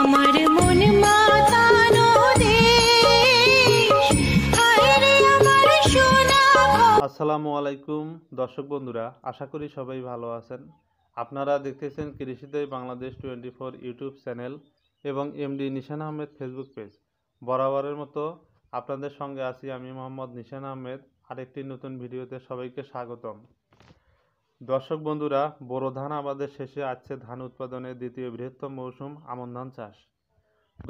আমার মন মাতানো দেশ, হায় রে আমার সোনা। আসসালামু আলাইকুম দর্শক বন্ধুরা, আশা করি সবাই ভালো আছেন। আপনারা দেখতেছেন কৃষিতে বাংলাদেশ 24 ইউটিউব চ্যানেল এবং এমডি নিশান আহমেদ ফেসবুক পেজ। বরাবরের মতো আপনাদের সঙ্গে আছি আমি মোহাম্মদ নিশান আহমেদ। আরেকটি নতুন ভিডিওতে সবাইকে স্বাগতম। দর্শক বন্ধুরা, বোরো ধান আবাদের শেষে আসছে ধান উৎপাদনের দ্বিতীয় বৃহত্তম মৌসুম আমন ধান চাষ।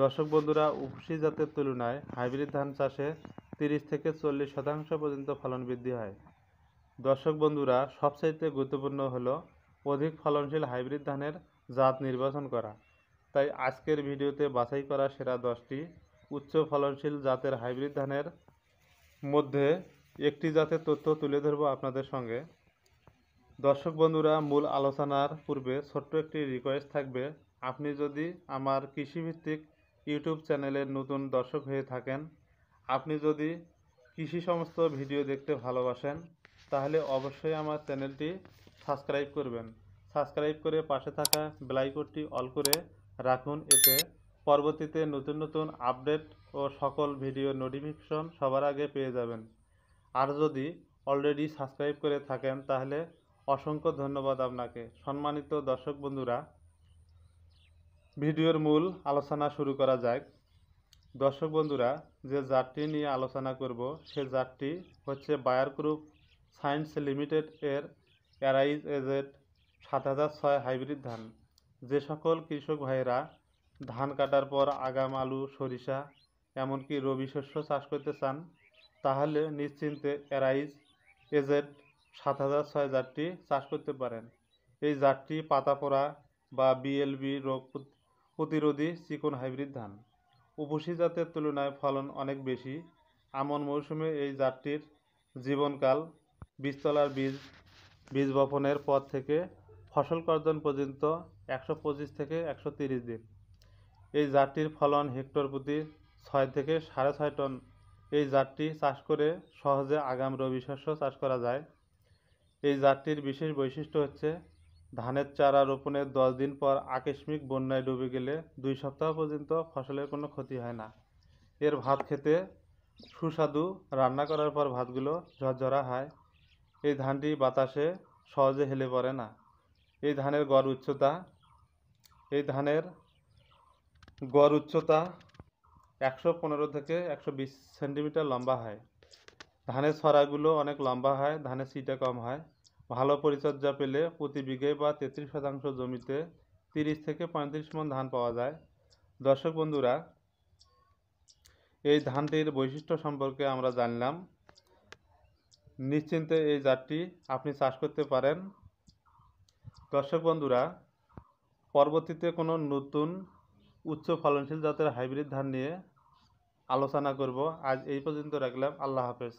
দর্শক বন্ধুরা, উপসি জাতের তুলনায় হাইব্রিড ধান চাষে 30 থেকে 40% পর্যন্ত ফলন বৃদ্ধি হয়। দর্শক বন্ধুরা, সবচাইতে গুরুত্বপূর্ণ হলো অধিক ফলনশীল হাইব্রিড ধানের জাত নির্বাচন করা। তাই আজকের ভিডিওতে বাছাই করা সেরা 10টি উচ্চ ফলনশীল জাতের হাইব্রিড ধানের মধ্যে একটি জাতের তথ্য তুলে ধরবো আপনাদের সঙ্গে। দর্শক বন্ধুরা, মূল আলোচনার পূর্বে ছোট্ট একটি রিকোয়েস্ট থাকবে। আপনি যদি আমার কৃষিভিত্তিক ইউটিউব চ্যানেলের নতুন দর্শক হয়ে থাকেন, আপনি যদি কৃষি সমস্ত ভিডিও দেখতে ভালোবাসেন, তাহলে অবশ্যই আমার চ্যানেলটি সাবস্ক্রাইব করবেন। সাবস্ক্রাইব করে পাশে থাকা বেল আইকনটি অল করে রাখুন, এতে পরবর্তীতে নতুন নতুন আপডেট ও সকল ভিডিও নোটিফিকেশন সবার আগে পেয়ে যাবেন। আর যদি অলরেডি সাবস্ক্রাইব করে থাকেন তাহলে অসংখ্য ধন্যবাদ আপনাকে। সম্মানিত দর্শক বন্ধুরা, ভিডিওর মূল আলোচনা শুরু করা যাক। দর্শক বন্ধুরা, যে জাতটি নিয়ে আলোচনা করব সে জাতটি হচ্ছে বায়ার গ্রুপ সায়েন্স লিমিটেড এর এরাইজ এজেড 7006 হাইব্রিড ধান। যে সকল কৃষক ভাইয়েরা ধান কাটার পর আগাম আলু, সরিষা এমনকি রবি শস্য চাষ করতে চান, তাহলে নিশ্চিন্তে এরাইজ এজেড 7006 জাতটি চাষ করতে পারেন। এই জাতটি পাতা পোড়া বা বিএলবি রোগ প্রতিরোধী চিকন হাইব্রিড ধান। উপসি জাতের তুলনায় ফলন অনেক বেশি। আমন মৌসুমে এই জাতটির জীবনকাল বীজতলার বীজ বপনের পর থেকে ফসল কর্তন পর্যন্ত 125 থেকে 130 দিন। এই জাতটির ফলন হেক্টর প্রতি 6 থেকে 6.5 টন। এই জাতটি চাষ করে সহজে আগাম রবি শস্য চাষ করা যায়। এই জাতটির বিশেষ বৈশিষ্ট্য হচ্ছে ধানের চারা রোপণের 10 দিন পর আকস্মিক বন্যায় ডুবে গেলে 2 সপ্তাহ পর্যন্ত ফসলের কোনো ক্ষতি হয় না। এর ভাত খেতে সুস্বাদু, রান্না করার পর ভাতগুলো ঝরঝরা হয়। এই ধানটি বাতাসে সহজে হেলে পড়ে না। এই ধানের গড় উচ্চতা 115 থেকে 120 সেন্টিমিটার লম্বা হয়। ধানের ছড়াগুলো অনেক লম্বা হয়, ধানের সিটা কম হয়। ভালো পরিচর্যা পেলে প্রতি বিঘে বা 33% জমিতে 30 থেকে 35 মণ ধান পাওয়া যায়। দর্শক বন্ধুরা, এই ধানটির বৈশিষ্ট্য সম্পর্কে আমরা জানলাম। নিশ্চিন্তে এই জাতটি আপনি চাষ করতে পারেন। দর্শক বন্ধুরা, পরবর্তীতে কোনো নতুন উচ্চ ফলনশীল জাতের হাইব্রিড ধান নিয়ে আলোচনা করব। আজ এই পর্যন্ত রাখলাম। আল্লাহ হাফেজ।